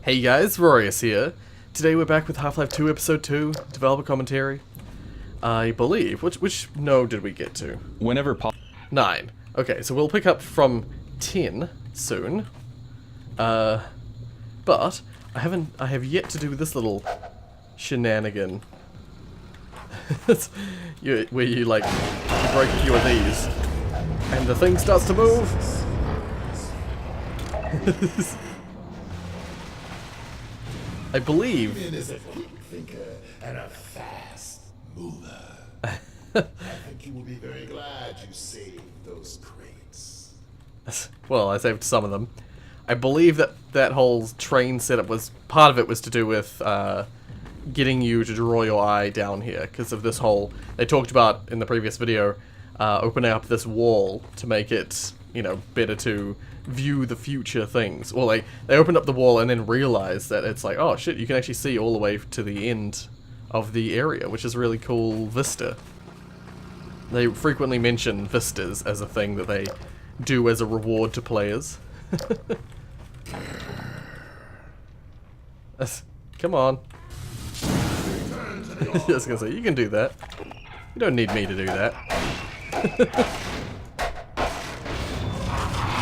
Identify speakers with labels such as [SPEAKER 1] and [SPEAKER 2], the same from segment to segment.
[SPEAKER 1] Hey guys, Rorius here. Today we're back with Half-Life 2 Episode 2, developer commentary. I believe, which node did we get to?
[SPEAKER 2] Whenever
[SPEAKER 1] 9. Okay, so we'll pick up from 10 soon. But I have yet to do this little shenanigan. Where you break a few of these, and the thing starts to move. I believe.
[SPEAKER 3] Finn is a quick thinker and a fast mover. I think you will be very glad you saved those crates.
[SPEAKER 1] Well, I saved some of them. I believe that whole train setup was part of it was to do with getting you to draw your eye down here because of this whole. They talked about in the previous video opening up this wall to make it, better to view the future things. Well, they opened up the wall and then realized that it's like, oh shit, you can actually see all the way to the end of the area, which is a really cool vista. They frequently mention vistas as a thing that they do as a reward to players. Come on. I was gonna say, you can do that. You don't need me to do that.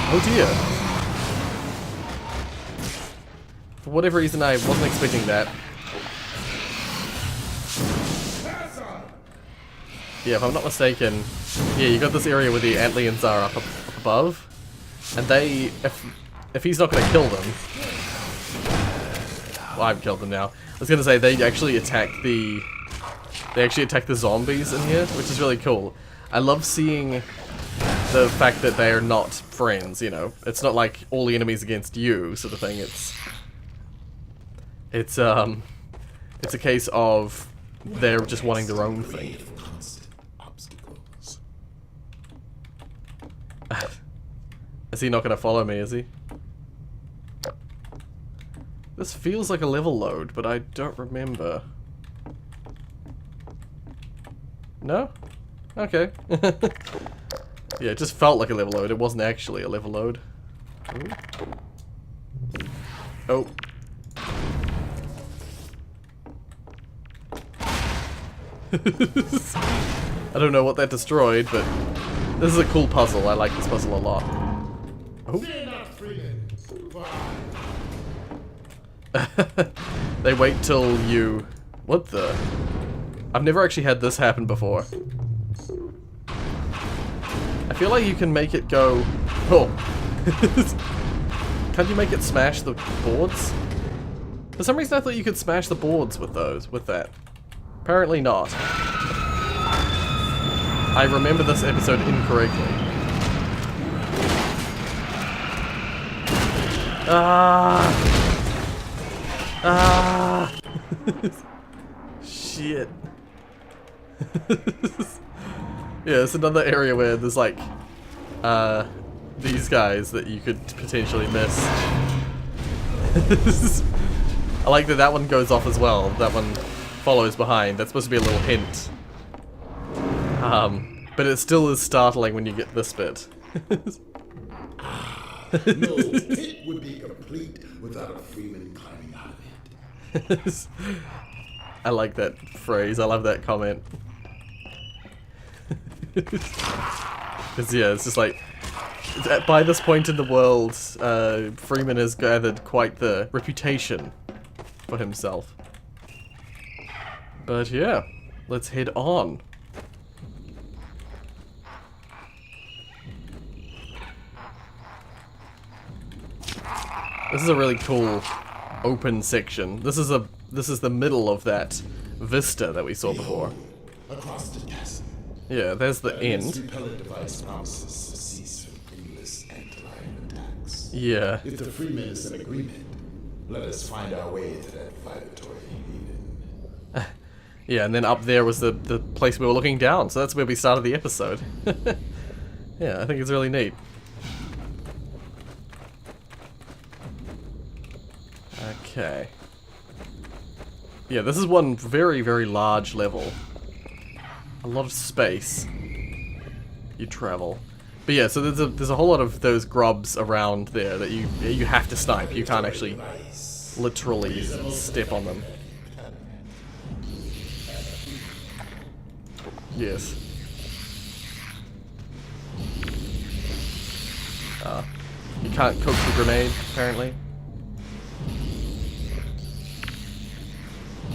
[SPEAKER 1] Oh dear. For whatever reason, I wasn't expecting that. Yeah, if I'm not mistaken, yeah, you got this area where the Antlions are up above, and they, if he's not gonna kill them, well, I've killed them now. I was gonna say they actually attack the zombies in here, which is really cool. I love seeing the fact that they are not friends, It's not like all the enemies against you sort of thing. It's a case of they're just wanting their own thing. Is he not gonna follow me, is he? This feels like a level load, but I don't remember. No? Okay. Yeah, it just felt like a level load. It wasn't actually a level load. Ooh. Oh. I don't know what that destroyed, but this is a cool puzzle. I like this puzzle a lot. Oh. They wait till you... What the... I've never actually had this happen before. I feel like you can make it go... Oh. Can't you make it smash the boards? For some reason I thought you could smash the boards with that. Apparently not. I remember this episode incorrectly. Shit. Yeah, it's another area where there's like these guys that you could potentially miss. I like that one goes off as well. That one follows behind. That's supposed to be a little hint. But it still is startling when you get this bit.
[SPEAKER 3] No pit would be complete without a Freeman climbing out of it.
[SPEAKER 1] I like that phrase. I love that comment. Because yeah, it's just like by this point in the world, Freeman has gathered quite the reputation for himself. But yeah, let's head on. This is a really cool open section. This is the middle of that vista that we saw before.
[SPEAKER 3] Across the chasm.
[SPEAKER 1] Yeah, there's the end.
[SPEAKER 3] Repellent device promises to cease from endless Antlion attacks.
[SPEAKER 1] Yeah.
[SPEAKER 3] If the Freeman is in agreement, let us find our way to that vibratory haven.
[SPEAKER 1] Yeah, and then up there was the place we were looking down, so that's where we started the episode. Yeah, I think it's really neat. Okay. Yeah, this is one very, very large level. A lot of space you travel. But yeah, so there's a whole lot of those grubs around there that you have to snipe. You can't actually literally step on them. Yes. You can't cook the grenade, apparently.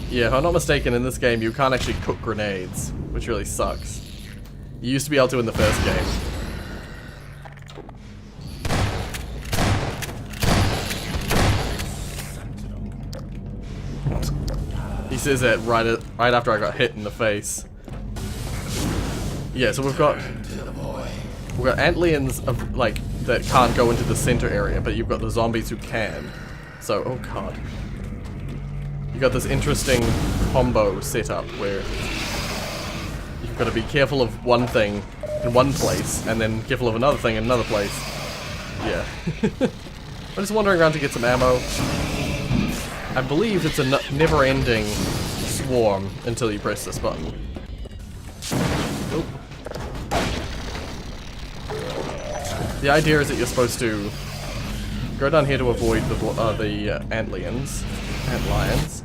[SPEAKER 1] Yeah, if I'm not mistaken, in this game you can't actually cook grenades, which really sucks. You used to be able to in the first game. He says that right after I got hit in the face. Yeah, so we've got antlions of like that can't go into the center area, but you've got the zombies who can. So, oh god. You got this interesting combo setup where you've got to be careful of one thing in one place and then careful of another thing in another place. Yeah. I'm just wandering around to get some ammo. I believe it's a never-ending swarm until you press this button. Nope. The idea is that you're supposed to go down here to avoid the antlions. Antlions.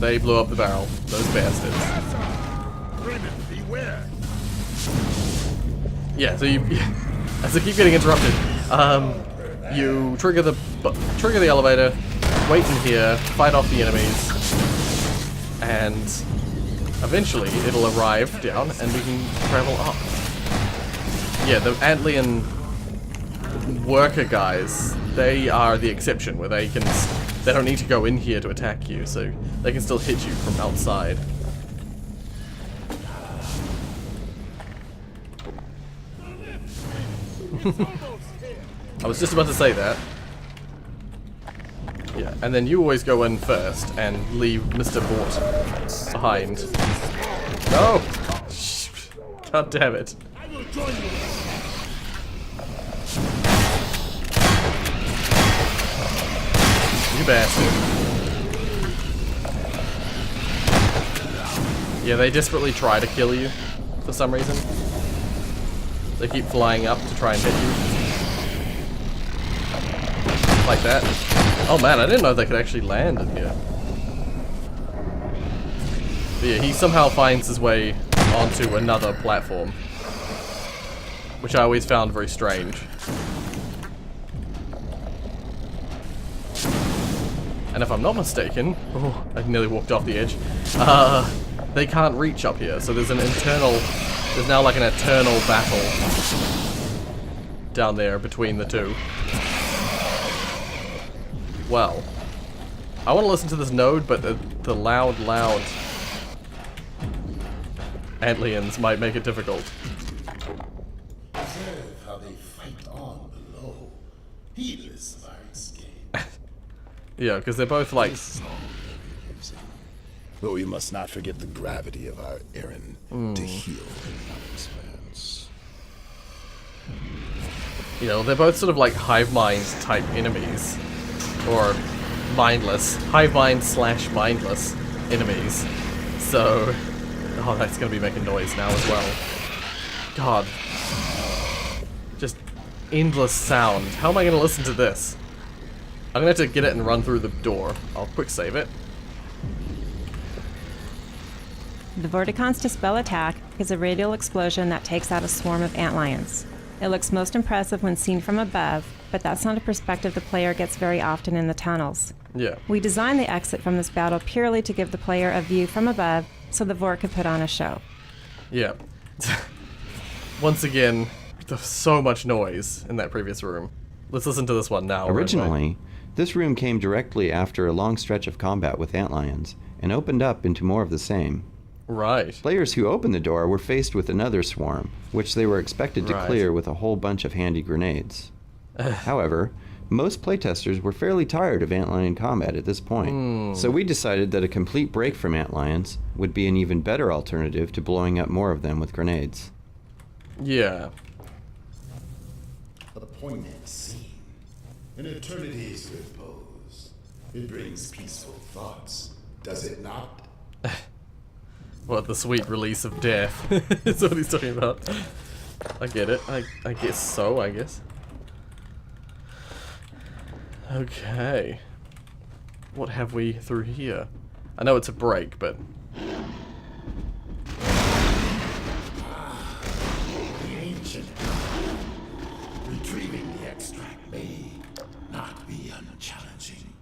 [SPEAKER 1] They blew up the barrel. Those bastards. Yeah, so you... as I keep getting interrupted, you trigger the elevator, wait in here, fight off the enemies, and eventually it'll arrive down and we can travel up. Yeah, the antlion worker guys, they are the exception, where they don't need to go in here to attack you, so they can still hit you from outside. I was just about to say that. Yeah, and then you always go in first and leave Mr. Bort behind. No! God damn it. You bastard. Yeah, they desperately try to kill you for some reason. They keep flying up to try and hit you. Like that. Oh man, I didn't know they could actually land in here. But yeah, he somehow finds his way onto another platform, which I always found very strange. And if I'm not mistaken, oh, I nearly walked off the edge. They can't reach up here, so there's now like an eternal battle down there between the two. Well, I want to listen to this node, but the loud antlions might make it difficult.
[SPEAKER 3] Observe how they fight on below, heedless of our escape.
[SPEAKER 1] Yeah, because they're both like...
[SPEAKER 3] But we must not forget the gravity of our errand to heal the expanse.
[SPEAKER 1] You know, they're both sort of like hive mind type enemies. Or mindless. Hive mind / mindless enemies. So... oh, that's gonna be making noise now as well. God. Just endless sound. How am I gonna listen to this? I'm gonna have to get it and run through the door. I'll quick save it.
[SPEAKER 2] The Vorticon's Dispel attack is a radial explosion that takes out a swarm of antlions. It looks most impressive when seen from above, but that's not a perspective the player gets very often in the tunnels.
[SPEAKER 1] Yeah.
[SPEAKER 2] We designed the exit from this battle purely to give the player a view from above so the Vort could put on a show.
[SPEAKER 1] Yeah. Once again, there's so much noise in that previous room. Let's listen to this one now.
[SPEAKER 4] Originally, this room came directly after a long stretch of combat with antlions and opened up into more of the same.
[SPEAKER 1] Right.
[SPEAKER 4] Players who opened the door were faced with another swarm, which they were expected to clear with a whole bunch of handy grenades. However, most playtesters were fairly tired of antlion combat at this point, so we decided that a complete break from antlions would be an even better alternative to blowing up more of them with grenades.
[SPEAKER 1] Yeah.
[SPEAKER 3] A poignant scene. An eternity's repose. It brings peaceful thoughts, does it not?
[SPEAKER 1] What, the sweet release of death? That's what he's talking about. I get it. I guess so, I guess. Okay. What have we through here? I know it's a break, but...
[SPEAKER 3] The ancient. Retrieving the extract may not be unchallenging.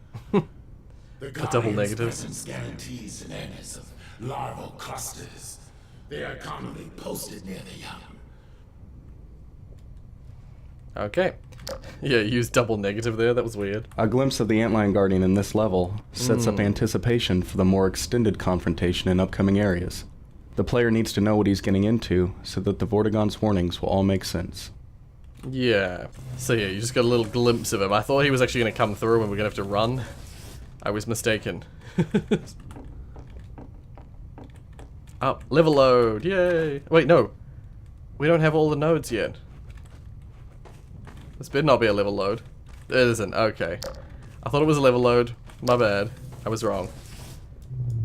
[SPEAKER 3] The
[SPEAKER 1] double
[SPEAKER 3] Guardian's
[SPEAKER 1] negatives.
[SPEAKER 3] presence guarantees an awareness of larval clusters. They are commonly posted near the young.
[SPEAKER 1] Okay. Yeah, use double negative there, that was weird.
[SPEAKER 5] A glimpse of the Antlion Guardian in this level sets up anticipation for the more extended confrontation in upcoming areas. The player needs to know what he's getting into so that the Vortigaunt's warnings will all make sense.
[SPEAKER 1] Yeah. So yeah, you just got a little glimpse of him. I thought he was actually going to come through and we're going to have to run. I was mistaken. Up. Level load. Yay. Wait, no. We don't have all the nodes yet. This better not be a level load. It isn't. Okay. I thought it was a level load. My bad. I was wrong.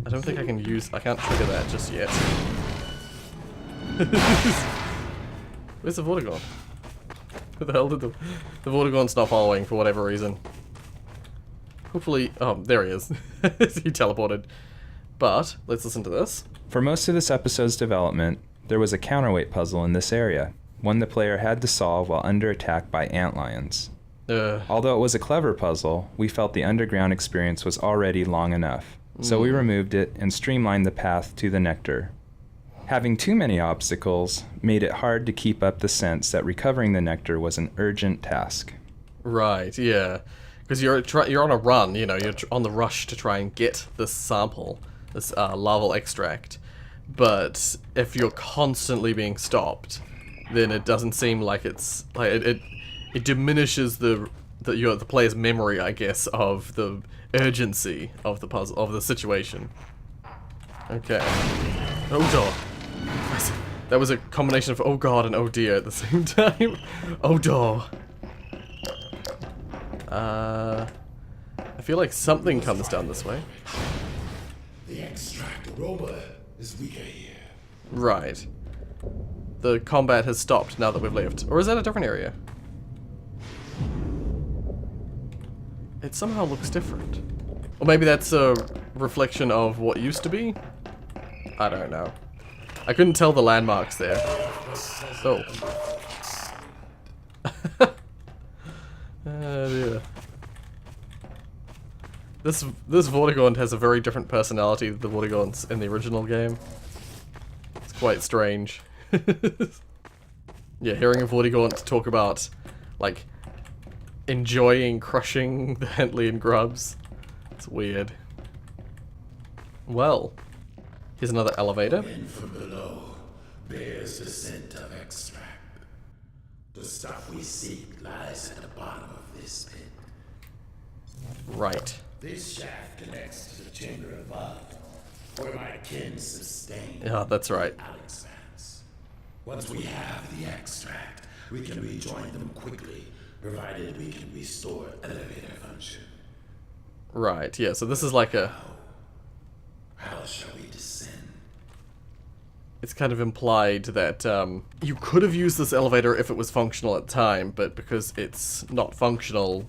[SPEAKER 1] I don't think I can use... I can't trigger that just yet. Where's the Vortigaunt? Where the hell did the Vortigaunt's not following for whatever reason? Hopefully... Oh, there he is. He teleported. But, let's listen to this.
[SPEAKER 6] For most of this episode's development, there was a counterweight puzzle in this area, one the player had to solve while under attack by antlions. Although it was a clever puzzle, we felt the underground experience was already long enough, so we removed it and streamlined the path to the nectar. Having too many obstacles made it hard to keep up the sense that recovering the nectar was an urgent task.
[SPEAKER 1] Right, yeah. Because you're on a run, you know, you're on the rush to try and get this sample, this larval extract. But if you're constantly being stopped, then it doesn't seem like it's like it diminishes the player's memory, I guess, of the urgency of the puzzle, of the situation. Okay. Oh god. That was a combination of oh god and oh dear at the same time. Oh door. I feel like something comes down this way.
[SPEAKER 3] The extract aroma is weaker here.
[SPEAKER 1] Right. The combat has stopped now that we've left. Or is that a different area? It somehow looks different. Or maybe that's a reflection of what used to be? I don't know. I couldn't tell the landmarks there. Oh. Dear. This Vortigaunt has a very different personality than the Vortigaunts in the original game. It's quite strange. Yeah, hearing a Vortigaunt talk about, like, enjoying crushing the Antlion grubs. It's weird. Well, here's another elevator.
[SPEAKER 3] Wind from below bears the scent of extract. The stuff we seek lies at the bottom of this pit.
[SPEAKER 1] Right.
[SPEAKER 3] This shaft connects to the chamber above, where my kin sustain.
[SPEAKER 1] Yeah, that's right.
[SPEAKER 3] Alex Vance. Once we have the extract, we can rejoin them quickly, provided we can restore elevator function.
[SPEAKER 1] Right, yeah, so this is like a...
[SPEAKER 3] How shall we descend?
[SPEAKER 1] It's kind of implied that you could have used this elevator if it was functional at the time, but because it's not functional,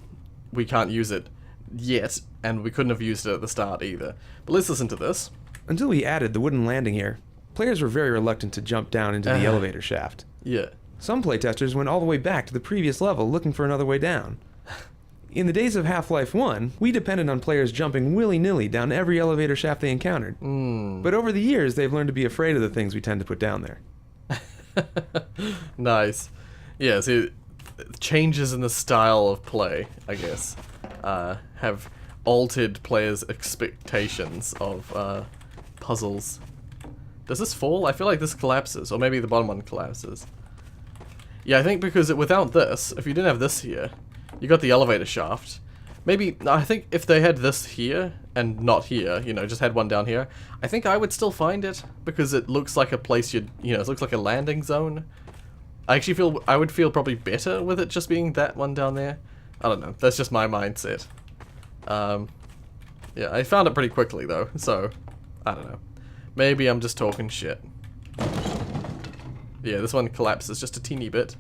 [SPEAKER 1] we can't use it yet, and we couldn't have used it at the start either. But let's listen to this.
[SPEAKER 7] Until we added the wooden landing here, players were very reluctant to jump down into the elevator shaft.
[SPEAKER 1] Yeah.
[SPEAKER 7] Some playtesters went all the way back to the previous level looking for another way down. In the days of Half-Life 1, we depended on players jumping willy-nilly down every elevator shaft they encountered. But over the years, they've learned to be afraid of the things we tend to put down there.
[SPEAKER 1] Nice. Yeah, see, changes in the style of play, I guess, have altered players' expectations of puzzles. Does this fall? I feel like this collapses, or maybe the bottom one collapses. Yeah, I think because without this, if you didn't have this here, you got the elevator shaft. Maybe, I think if they had this here, and not here, you know, just had one down here, I think I would still find it, because it looks like a place it looks like a landing zone. I actually I would feel probably better with it just being that one down there. I don't know, that's just my mindset. Yeah, I found it pretty quickly though, so, I don't know. Maybe I'm just talking shit. Yeah, this one collapses just a teeny bit.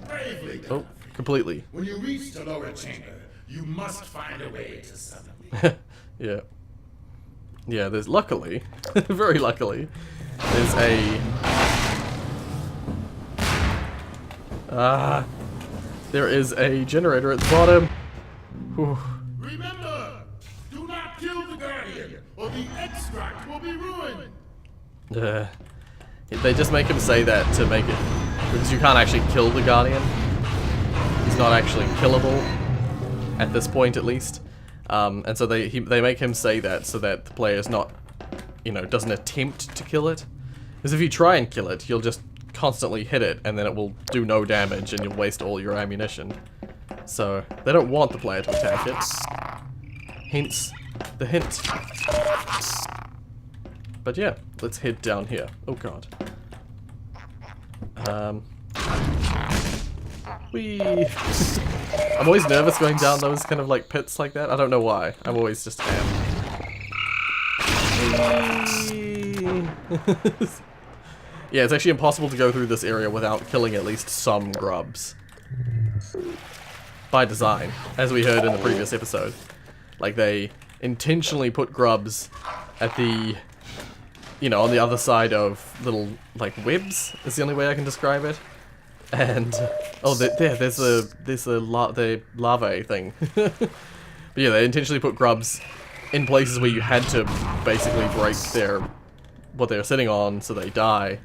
[SPEAKER 3] Bravely
[SPEAKER 1] Oh,
[SPEAKER 3] done.
[SPEAKER 1] completely.
[SPEAKER 3] When you reach the lower chamber, You must find a way to summon me.
[SPEAKER 1] Yeah. Yeah, there's luckily, very luckily, there's there is a generator at the bottom. Whew.
[SPEAKER 3] Remember, do not kill the Guardian, or the extract will be ruined.
[SPEAKER 1] They just make him say that to make it, because you can't actually kill the Guardian. He's not actually killable, at this point at least. And so they make him say that so that the player's not, doesn't attempt to kill it. Because if you try and kill it, you'll just constantly hit it, and then it will do no damage, and you'll waste all your ammunition. So they don't want the player to attack it. Hence the hint. But yeah, let's head down here. Oh god. I'm always nervous going down those kind of like pits like that. I don't know why. I'm always just Yeah, it's actually impossible to go through this area without killing at least some grubs. By design, as we heard in the previous episode. Like, they intentionally put grubs at the, on the other side of little, like, webs, is the only way I can describe it. And, there's the larvae thing. But yeah, they intentionally put grubs in places where you had to basically break what they're sitting on so they die.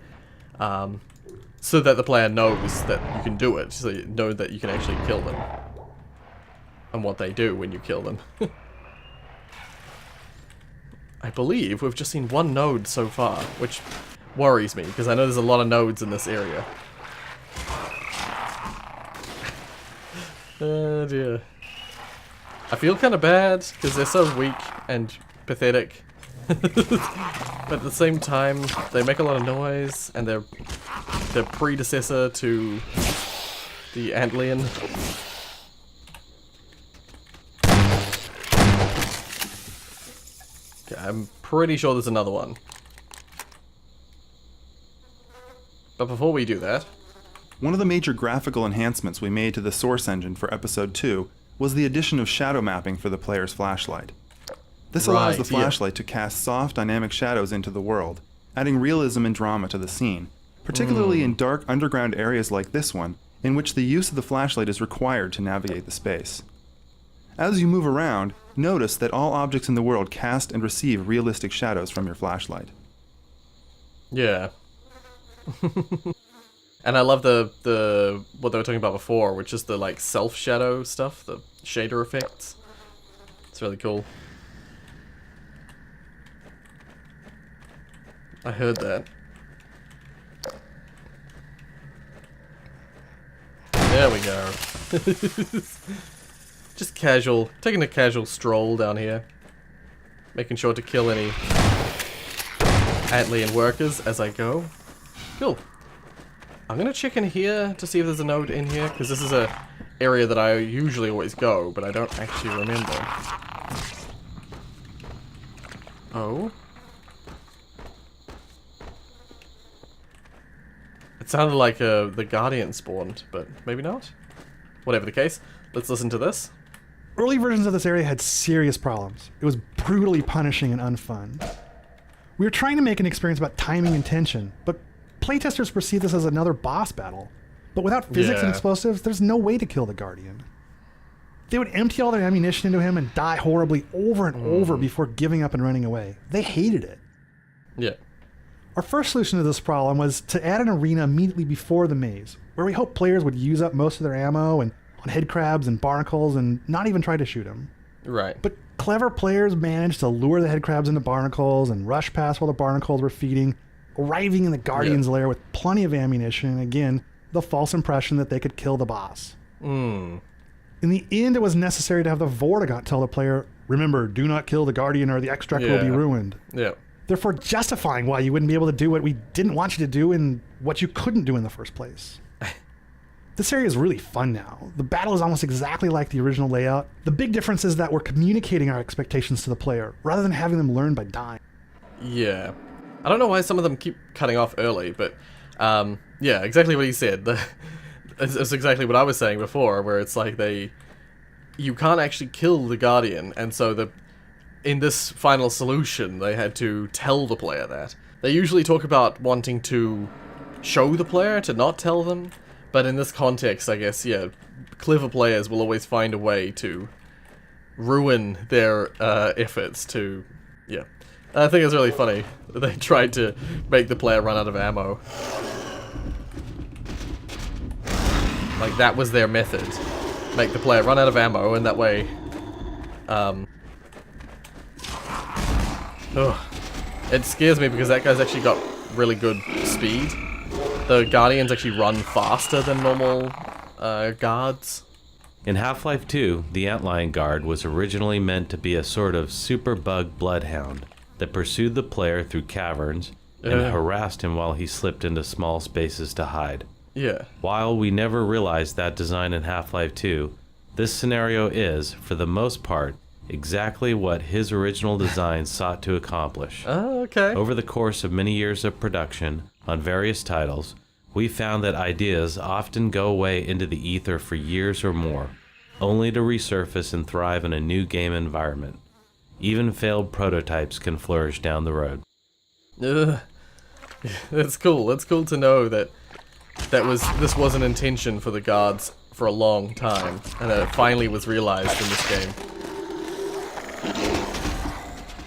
[SPEAKER 1] So that the player knows that you can do it, so you know that you can actually kill them. And what they do when you kill them. I believe we've just seen one node so far, which worries me, because I know there's a lot of nodes in this area. Oh dear. I feel kind of bad, because they're so weak and pathetic. But at the same time, they make a lot of noise, and they're their predecessor to the Antlion. Okay, I'm pretty sure there's another one. But before we do that...
[SPEAKER 8] One of the major graphical enhancements we made to the Source engine for Episode 2 was the addition of shadow mapping for the player's flashlight. This allows the flashlight to cast soft, dynamic shadows into the world, adding realism and drama to the scene, particularly in dark underground areas like this one, in which the use of the flashlight is required to navigate the space. As you move around, notice that all objects in the world cast and receive realistic shadows from your flashlight.
[SPEAKER 1] Yeah. And I love the what they were talking about before, which is the like self-shadow stuff, the shader effects. It's really cool. I heard that. There we go. Just casual, taking a casual stroll down here. Making sure to kill any Antlion workers as I go. Cool. I'm gonna check in here to see if there's a node in here, because this is a area that I usually always go, but I don't actually remember. Oh? It sounded like the Guardian spawned, but maybe not? Whatever the case, let's listen to this.
[SPEAKER 9] Early versions of this area had serious problems. It was brutally punishing and unfun. We were trying to make an experience about timing and tension, but playtesters perceive this as another boss battle. But without physics and explosives, there's no way to kill the Guardian. They would empty all their ammunition into him and die horribly over and over before giving up and running away. They hated it.
[SPEAKER 1] Yeah.
[SPEAKER 9] Our first solution to this problem was to add an arena immediately before the maze, where we hoped players would use up most of their ammo and on headcrabs and barnacles and not even try to shoot them.
[SPEAKER 1] Right.
[SPEAKER 9] But clever players managed to lure the headcrabs into barnacles and rush past while the barnacles were feeding, arriving in the Guardian's lair with plenty of ammunition and, again, the false impression that they could kill the boss. In the end, it was necessary to have the Vortigaunt tell the player, remember, do not kill the Guardian or the extract will be ruined.
[SPEAKER 1] Yeah.
[SPEAKER 9] Therefore justifying why you wouldn't be able to do what we didn't want you to do and what you couldn't do in the first place. This area is really fun now. The battle is almost exactly like the original layout. The big difference is that we're communicating our expectations to the player, rather than having them learn by dying.
[SPEAKER 1] Yeah. I don't know why some of them keep cutting off early, but yeah, exactly what he said. It's exactly what I was saying before, where it's like they you can't actually kill the Guardian, and so in this final solution, they had to tell the player that. They usually talk about wanting to show the player, to not tell them, but in this context, I guess, yeah, clever players will always find a way to ruin their efforts to, yeah. I think it's really funny that they tried to make the player run out of ammo. Like, that was their method. Make the player run out of ammo, and that way, it scares me because that guy's actually got really good speed. The Guardians actually run faster than normal guards.
[SPEAKER 10] In Half-Life 2, the Antlion Guard was originally meant to be a sort of super bug bloodhound that pursued the player through caverns and harassed him while he slipped into small spaces to hide.
[SPEAKER 1] Yeah.
[SPEAKER 10] While we never realized that design in Half-Life 2, this scenario is, for the most part, exactly what his original design sought to accomplish.
[SPEAKER 1] Oh, okay.
[SPEAKER 10] Over the course of many years of production on various titles, we found that ideas often go away into the ether for years or more, only to resurface and thrive in a new game environment. Even failed prototypes can flourish down the road.
[SPEAKER 1] That's cool. That's cool to know that this was an intention for the guards for a long time, and that it finally was realized in this game.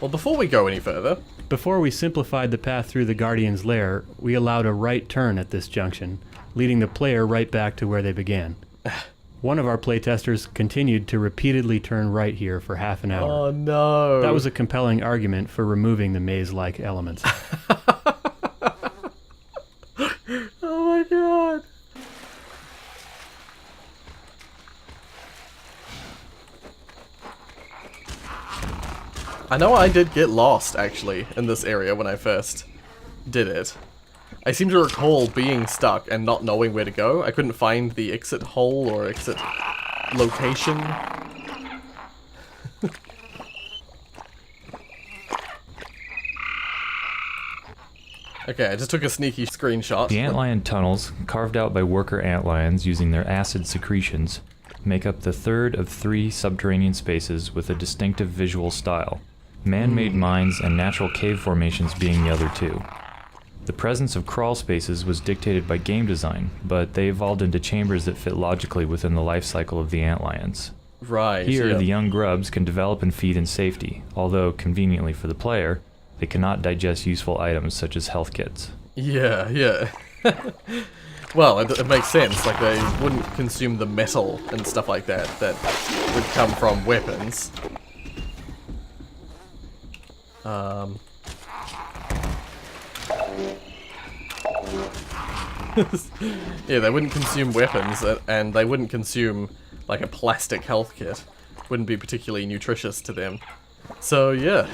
[SPEAKER 1] Well, before we go any further...
[SPEAKER 11] Before we simplified the path through the Guardian's lair, we allowed a right turn at this junction, leading the player right back to where they began. One of our playtesters continued to repeatedly turn right here for half an hour.
[SPEAKER 1] Oh no!
[SPEAKER 11] That was a compelling argument for removing the maze-like elements.
[SPEAKER 1] Oh my god! I know I did get lost, actually, in this area when I first did it. I seem to recall being stuck and not knowing where to go. I couldn't find the exit hole or exit location. Okay, I just took a sneaky screenshot.
[SPEAKER 6] The antlion tunnels, carved out by worker antlions using their acid secretions, make up the third of 3 subterranean spaces with a distinctive visual style. Man-made mines and natural cave formations being the other 2. The presence of crawl spaces was dictated by game design, but they evolved into chambers that fit logically within the life cycle of the antlions.
[SPEAKER 1] Right.
[SPEAKER 6] Here, the young grubs can develop and feed in safety, although, conveniently for the player, they cannot digest useful items such as health kits.
[SPEAKER 1] Yeah. Well, it makes sense. Like, they wouldn't consume the metal and stuff like that would come from weapons. Yeah, they wouldn't consume weapons, and they wouldn't consume, like, a plastic health kit. Wouldn't be particularly nutritious to them. So, yeah.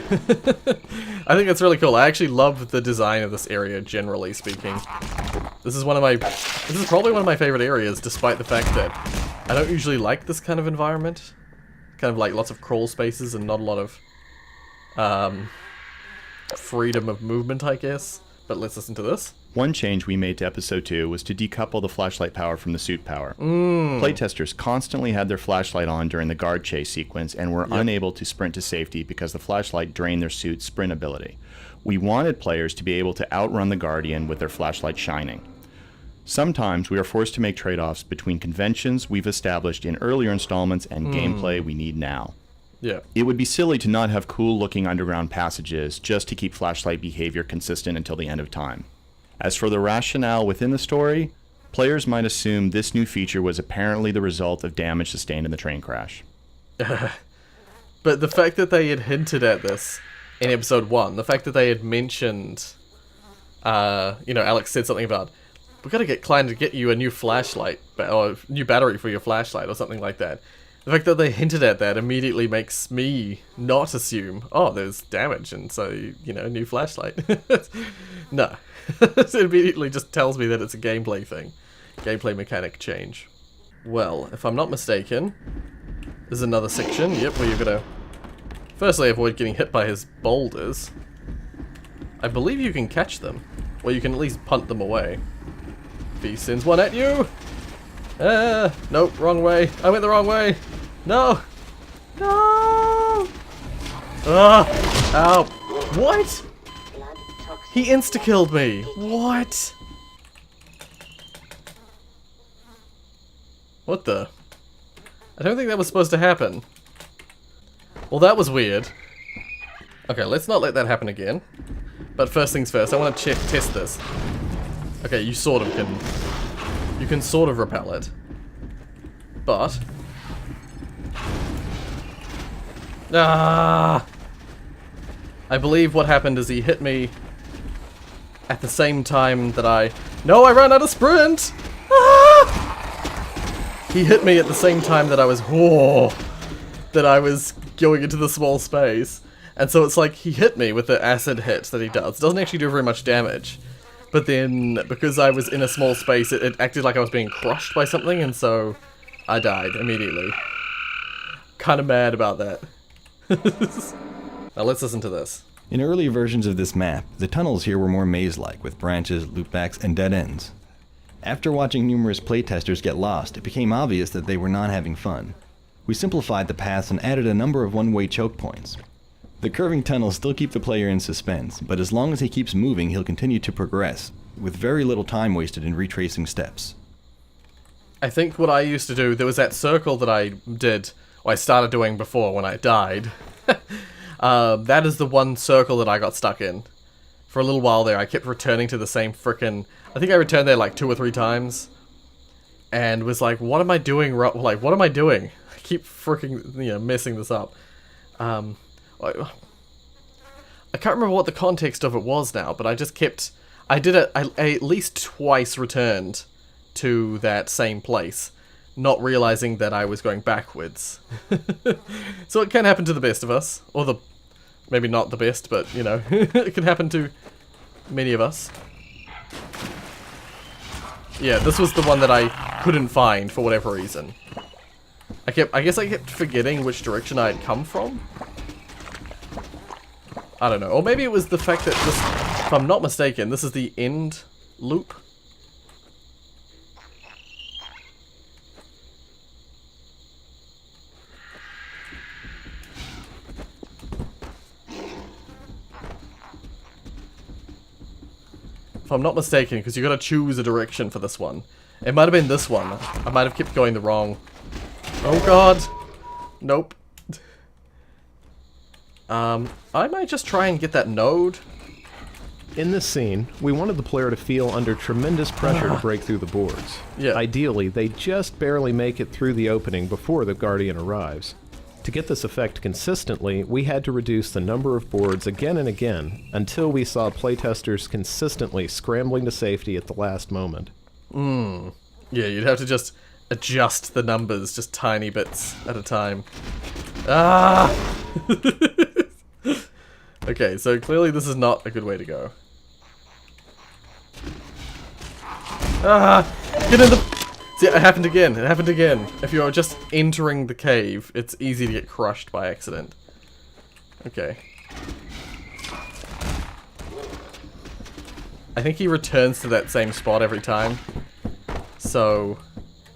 [SPEAKER 1] I think that's really cool. I actually love the design of this area, generally speaking. This is probably one of my favorite areas, despite the fact that I don't usually like this kind of environment. Kind of like lots of crawl spaces and not a lot of freedom of movement, I guess. But let's listen to this.
[SPEAKER 12] One change we made to Episode 2 was to decouple the flashlight power from the suit power. Playtesters constantly had their flashlight on during the guard chase sequence and were unable to sprint to safety because the flashlight drained their suit's sprint ability. We wanted players to be able to outrun the Guardian with their flashlight shining. Sometimes we are forced to make trade-offs between conventions we've established in earlier installments and gameplay we need now.
[SPEAKER 1] Yeah.
[SPEAKER 12] It would be silly to not have cool-looking underground passages just to keep flashlight behavior consistent until the end of time. As for the rationale within the story, players might assume this new feature was apparently the result of damage sustained in the train crash.
[SPEAKER 1] But the fact that they had hinted at this in Episode 1, the fact that they had mentioned, Alex said something about, we've got to get Klein to get you a new flashlight, or new battery for your flashlight, or something like that. The fact that they hinted at that immediately makes me not assume, oh, there's damage, and so, new flashlight. No. It immediately just tells me that it's a gameplay thing. Gameplay mechanic change. Well, if I'm not mistaken, there's another section, where you're gonna firstly avoid getting hit by his boulders. I believe you can catch them, or you can at least punt them away. If he sends one at you! Nope, wrong way. I went the wrong way! No! No! Ow! What? He insta-killed me! What? What the? I don't think that was supposed to happen. Well, that was weird. Okay, let's not let that happen again. But first things first, I want to test this. Okay, you sort of can... You can sort of repel it. But... I believe what happened is he hit me at the same time that I... No, I ran out of sprint! He hit me at the same time that I was... that I was going into the small space. And so it's like, he hit me with the acid hit that he does. It doesn't actually do very much damage. But then, because I was in a small space, it acted like I was being crushed by something, and so I died immediately. Kinda mad about that. Now let's listen to this.
[SPEAKER 13] In earlier versions of this map, the tunnels here were more maze-like, with branches, loopbacks, and dead ends. After watching numerous playtesters get lost, it became obvious that they were not having fun. We simplified the paths and added a number of one-way choke points. The curving tunnels still keep the player in suspense, but as long as he keeps moving, he'll continue to progress, with very little time wasted in retracing steps.
[SPEAKER 1] I think what I used to do, there was that circle that I did, or I started doing before when I died. That is the one circle that I got stuck in. For a little while there, I kept returning to the same frickin'... I think I returned there like 2 or 3 times. And was like, what am I doing? Like, what am I doing? I keep frickin', messing this up. I can't remember what the context of it was now, but I just kept... I at least twice returned to that same place, not realizing that I was going backwards. So it can happen to the best of us. Or maybe not the best, but, it can happen to many of us. Yeah, this was the one that I couldn't find for whatever reason. I guess I kept forgetting which direction I had come from. I don't know. Or maybe it was the fact that this, if I'm not mistaken, this is the end loop. If I'm not mistaken, because you gotta choose a direction for this one. It might have been this one. I might have kept going the wrong... Oh god! Nope. I might just try and get that node.
[SPEAKER 14] In this scene, we wanted the player to feel under tremendous pressure to break through the boards.
[SPEAKER 1] Yeah.
[SPEAKER 14] Ideally, they just barely make it through the opening before the Guardian arrives. To get this effect consistently, we had to reduce the number of boards again and again until we saw playtesters consistently scrambling to safety at the last moment.
[SPEAKER 1] Yeah, you'd have to just adjust the numbers just tiny bits at a time. Ah! Okay, so clearly this is not a good way to go. Ah! Get in the... See, it happened again. It happened again. If you're just entering the cave, it's easy to get crushed by accident. Okay. I think he returns to that same spot every time. So,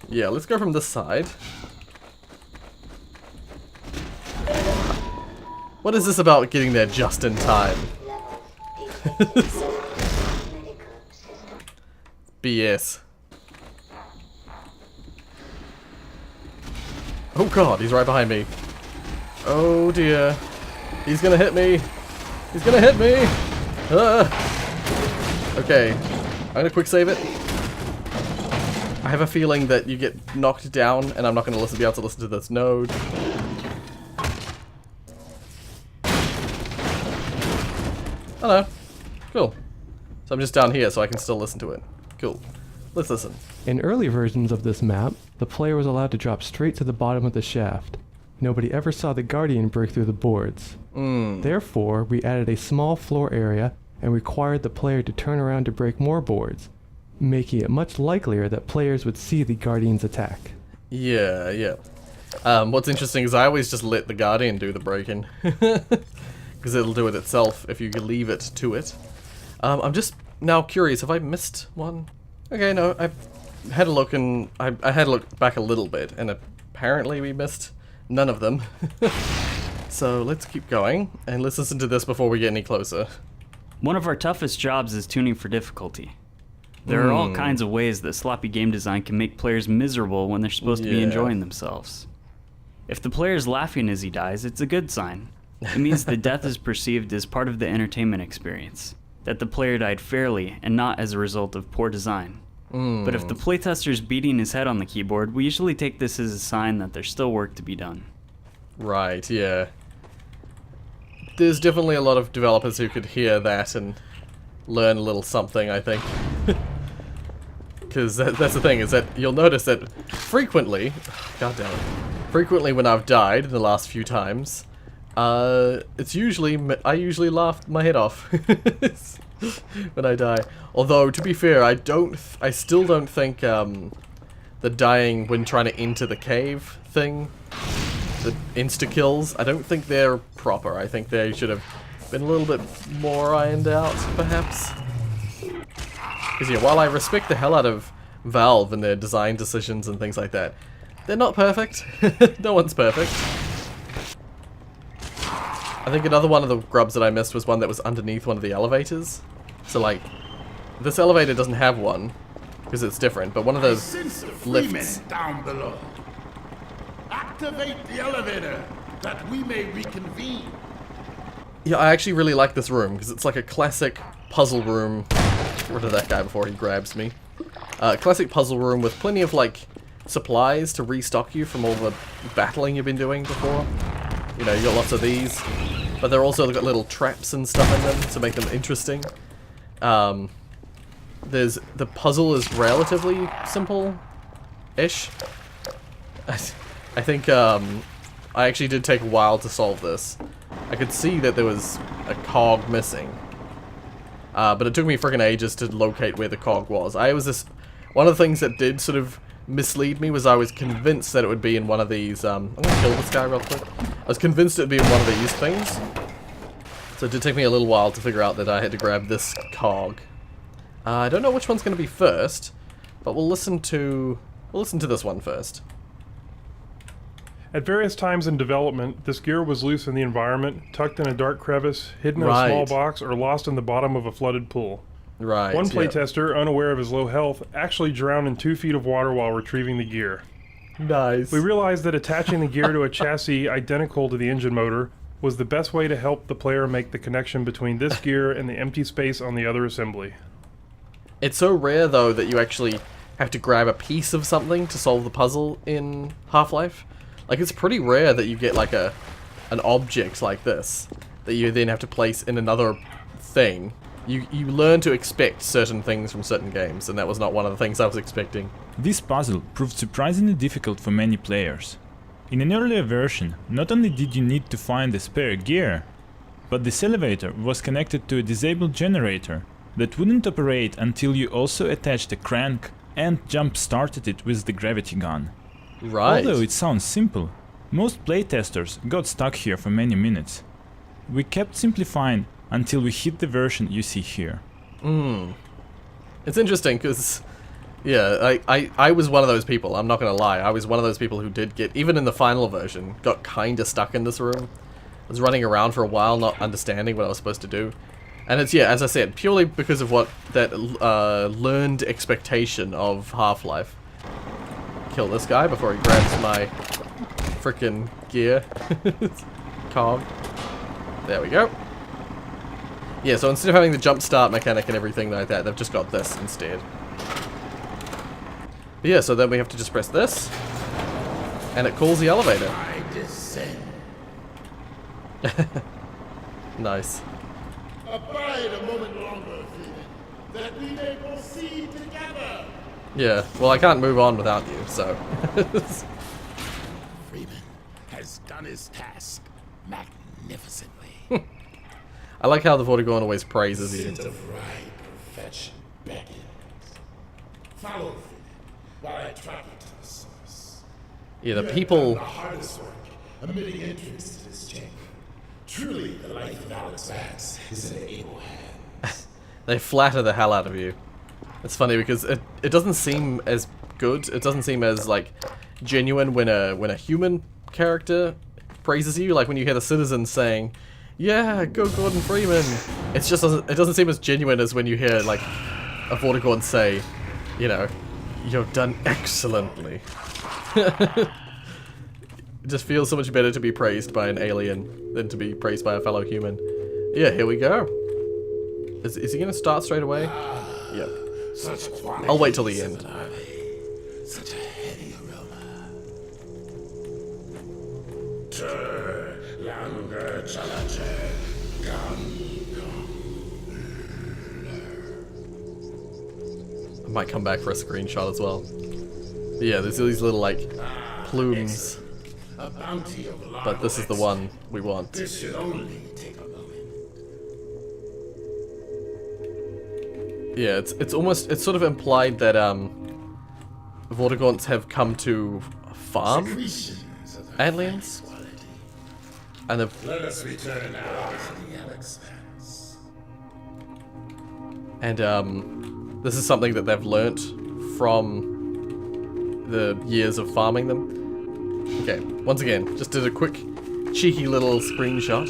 [SPEAKER 1] yeah, let's go from this side. What is this about getting there just in time? BS. Oh god, he's right behind me. Oh dear. He's gonna hit me. He's gonna hit me. Okay, I'm gonna quick save it. I have a feeling that you get knocked down and I'm not gonna be able to listen to this node. Hello. Cool. So I'm just down here so I can still listen to it. Cool. Let's listen.
[SPEAKER 15] In early versions of this map, the player was allowed to drop straight to the bottom of the shaft. Nobody ever saw the Guardian break through the boards. Therefore, we added a small floor area and required the player to turn around to break more boards, making it much likelier that players would see the Guardian's attack.
[SPEAKER 1] Yeah. What's interesting is I always just let the Guardian do the breaking. Because it'll do it itself if you leave it to it. I'm just now curious, have I missed one? Okay, no, I had a look and I had to look back a little bit, and apparently we missed none of them. So let's keep going, and let's listen to this before we get any closer.
[SPEAKER 16] One of our toughest jobs is tuning for difficulty. There are all kinds of ways that sloppy game design can make players miserable when they're supposed to be enjoying themselves. If the player is laughing as he dies, it's a good sign. It means the death is perceived as part of the entertainment experience, that the player died fairly and not as a result of poor design. But if the playtester is beating his head on the keyboard, we usually take this as a sign that there's still work to be done.
[SPEAKER 1] Right, yeah. There's definitely a lot of developers who could hear that and learn a little something, I think. Because that's the thing, is that you'll notice that frequently, God damn it, frequently when I've died in the last few times, it's usually, I usually laugh my head off when I die. Although, to be fair, I still don't think the dying when trying to enter the cave thing, the insta-kills, I don't think they're proper. I think they should have been a little bit more ironed out, perhaps. Because yeah, while I respect the hell out of Valve and their design decisions and things like that, they're not perfect. No one's perfect. I think another one of the grubs that I missed was one that was underneath one of the elevators. So like, this elevator doesn't have one, because it's different, but one of those lifts.
[SPEAKER 3] Down below. Activate the elevator, that we may reconvene.
[SPEAKER 1] Yeah, I actually really like this room, because it's like a classic puzzle room. Get rid of that guy before he grabs me. Classic puzzle room with plenty of, like, supplies to restock you from all the battling you've been doing before. You know, you got lots of these, but they're also got little traps and stuff in them to make them interesting. The puzzle is relatively simple-ish. I think, I actually did take a while to solve this. I could see that there was a cog missing. But it took me freaking ages to locate where the cog was. One of the things that did sort of mislead me was I was convinced that it would be in one of these, I'm gonna kill this guy real quick. I was convinced it would be in one of these things. So it did take me a little while to figure out that I had to grab this cog. I don't know which one's gonna be first, but we'll listen to this one first.
[SPEAKER 17] At various times in development, this gear was loose in the environment, tucked in a dark crevice, hidden in a small box, or lost in the bottom of a flooded pool.
[SPEAKER 1] Right.
[SPEAKER 17] One playtester, unaware of his low health, actually drowned in 2 feet of water while retrieving the gear.
[SPEAKER 1] Nice.
[SPEAKER 17] We realized that attaching the gear to a chassis identical to the engine motor was the best way to help the player make the connection between this gear and the empty space on the other assembly.
[SPEAKER 1] It's so rare, though, that you actually have to grab a piece of something to solve the puzzle in Half-Life. Like, it's pretty rare that you get, like, an object like this that you then have to place in another thing. You learn to expect certain things from certain games, and that was not one of the things I was expecting.
[SPEAKER 18] This puzzle proved surprisingly difficult for many players. In an earlier version, not only did you need to find the spare gear, but this elevator was connected to a disabled generator that wouldn't operate until you also attached a crank and jump-started it with the gravity gun.
[SPEAKER 1] Right.
[SPEAKER 18] Although it sounds simple, most playtesters got stuck here for many minutes. We kept simplifying until we hit the version you see here.
[SPEAKER 1] It's interesting because, yeah, I was one of those people, I'm not gonna lie. I was one of those people who did get, even in the final version, got kinda stuck in this room. I was running around for a while not understanding what I was supposed to do. And it's, yeah, as I said, purely because of what that learned expectation of Half-Life. Kill this guy before he grabs my frickin' gear. Cog. There we go. Yeah, so instead of having the jump start mechanic and everything like that, they've just got this instead. But yeah, so then we have to just press this, and it calls the elevator.
[SPEAKER 3] I descend.
[SPEAKER 1] Nice.
[SPEAKER 3] Abide a moment longer, Freeman, that we may proceed together.
[SPEAKER 1] Yeah, well, I can't move on without you, so.
[SPEAKER 3] Freeman has done his task magnificently.
[SPEAKER 1] I like how the Vortigaunt always praises you.
[SPEAKER 3] Scent of right perfection beckons. Follow, Freeman, while I track you to the source.
[SPEAKER 1] Yeah, the
[SPEAKER 3] You have
[SPEAKER 1] people.
[SPEAKER 3] done the hardest work, admitting entrance to this chamber. Truly, the life of Alex Vance is in able hands.
[SPEAKER 1] They flatter the hell out of you. It's funny because it doesn't seem as good. It doesn't seem as like genuine when a human character praises you, like when you hear the citizens saying, "Yeah, go Gordon Freeman." It doesn't seem as genuine as when you hear like a Vortigaunt say, you know, "You've done excellently." It just feels so much better to be praised by an alien than to be praised by a fellow human. Yeah, here we go. Is he gonna start straight away? Yep. I'll wait till the end.
[SPEAKER 3] Such a heady aroma.
[SPEAKER 1] I might come back for a screenshot as well. But yeah, there's these little like plumes. But this is the one we want.
[SPEAKER 3] This should only take a moment.
[SPEAKER 1] Yeah, it's sort of implied that Vortigaunts have come to farm aliens. And
[SPEAKER 3] let us return now to the expanse.
[SPEAKER 1] And this is something that they've learnt from the years of farming them. Okay, once again, just did a quick cheeky little screenshot.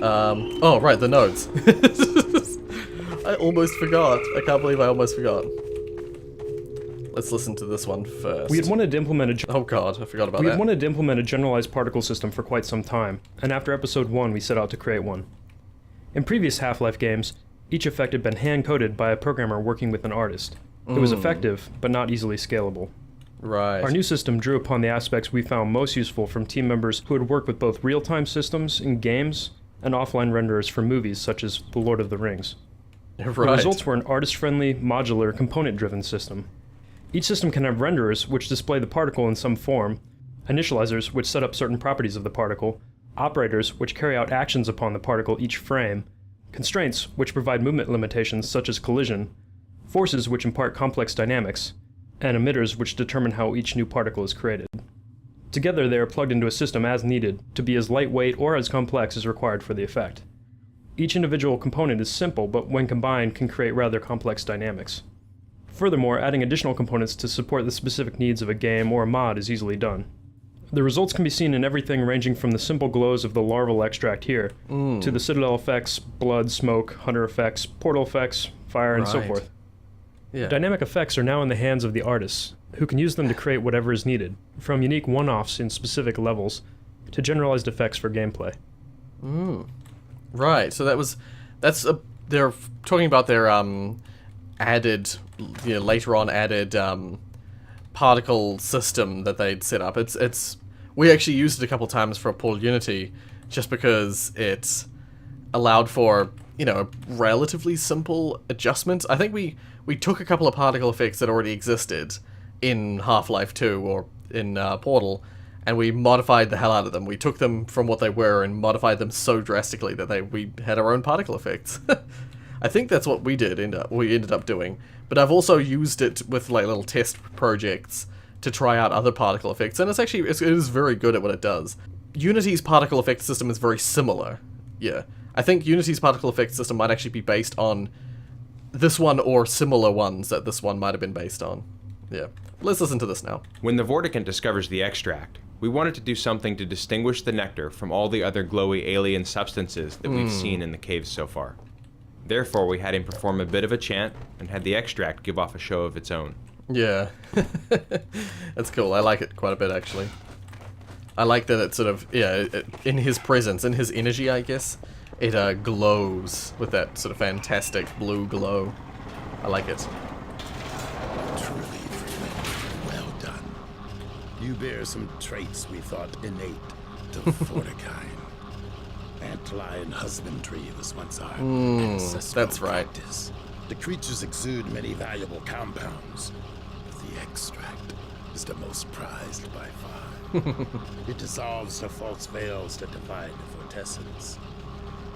[SPEAKER 1] Oh right, the nodes. I almost forgot. I can't believe I almost forgot. Let's listen to this one first.
[SPEAKER 19] We had wanted to implement
[SPEAKER 1] oh god, I forgot about that.
[SPEAKER 19] We had wanted to implement a generalized particle system for quite some time, and after episode 1 we set out to create one. In previous Half-Life games, each effect had been hand-coded by a programmer working with an artist. It was effective, but not easily scalable.
[SPEAKER 1] Right.
[SPEAKER 19] Our new system drew upon the aspects we found most useful from team members who had worked with both real-time systems in games and offline renderers for movies such as The Lord of the Rings.
[SPEAKER 1] Right.
[SPEAKER 19] The results were an artist-friendly, modular, component-driven system. Each system can have renderers which display the particle in some form, initializers which set up certain properties of the particle, operators which carry out actions upon the particle each frame, constraints which provide movement limitations such as collision, forces which impart complex dynamics, and emitters which determine how each new particle is created. Together they are plugged into a system as needed to be as lightweight or as complex as required for the effect. Each individual component is simple, but when combined can create rather complex dynamics. Furthermore, adding additional components to support the specific needs of a game or a mod is easily done. The results can be seen in everything ranging from the simple glows of the larval extract here, to the citadel effects, blood, smoke, hunter effects, portal effects, fire, and so forth.
[SPEAKER 1] Yeah.
[SPEAKER 19] Dynamic effects are now in the hands of the artists, who can use them to create whatever is needed, from unique one-offs in specific levels, to generalized effects for gameplay.
[SPEAKER 1] Right, so they're talking about their added, later on added particle system that they'd set up. We actually used it a couple times for Portal Unity, just because it allowed for, relatively simple adjustments. I think we took a couple of particle effects that already existed in Half-Life 2 or in Portal, and we modified the hell out of them. We took them from what they were and modified them so drastically that we had our own particle effects. I think that's what we ended up doing. But I've also used it with like little test projects to try out other particle effects, and it is very good at what it does. Unity's particle effect system is very similar. Yeah. I think Unity's particle effect system might actually be based on this one or similar ones that this one might have been based on. Yeah. Let's listen to this now.
[SPEAKER 20] When the Vortigaunt discovers the extract, we wanted to do something to distinguish the nectar from all the other glowy alien substances that we've seen in the caves so far. Therefore, we had him perform a bit of a chant and had the extract give off a show of its own.
[SPEAKER 1] Yeah. That's cool. I like it quite a bit, actually. I like that it sort of, in his presence, in his energy, I guess, it glows with that sort of fantastic blue glow. I like it.
[SPEAKER 3] Truly, Freeman, well done. You bear some traits we thought innate to Vortigaunt. Antlion husbandry was once our ancestral practice. The creatures exude many valuable compounds, but the extract is the most prized by far. It dissolves the false veils that divide the vortessence.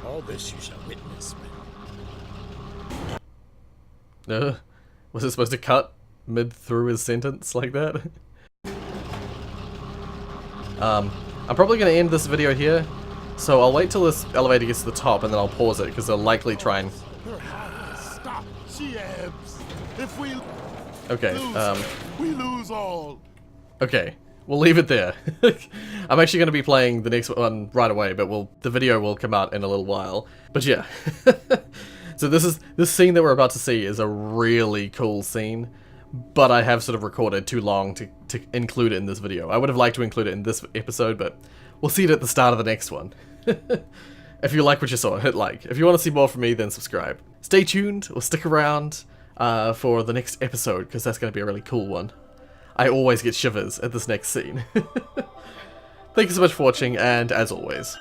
[SPEAKER 3] All this you shall witness when...
[SPEAKER 1] Was it supposed to cut mid through his sentence like that? I'm probably going to end this video here. So I'll wait till this elevator gets to the top and then I'll pause it, because they'll likely try and...
[SPEAKER 3] Stop! She ebbs. If we
[SPEAKER 1] okay,
[SPEAKER 3] lose, we lose all.
[SPEAKER 1] Okay, we'll leave it there. I'm actually going to be playing the next one right away, but the video will come out in a little while. But yeah. So this scene that we're about to see is a really cool scene, but I have sort of recorded too long to include it in this video. I would have liked to include it in this episode, but we'll see it at the start of the next one. If you like what you saw, hit like. If you want to see more from me, then subscribe. Stay tuned, or stick around for the next episode, because that's going to be a really cool one. I always get shivers at this next scene. Thank you so much for watching, and as always...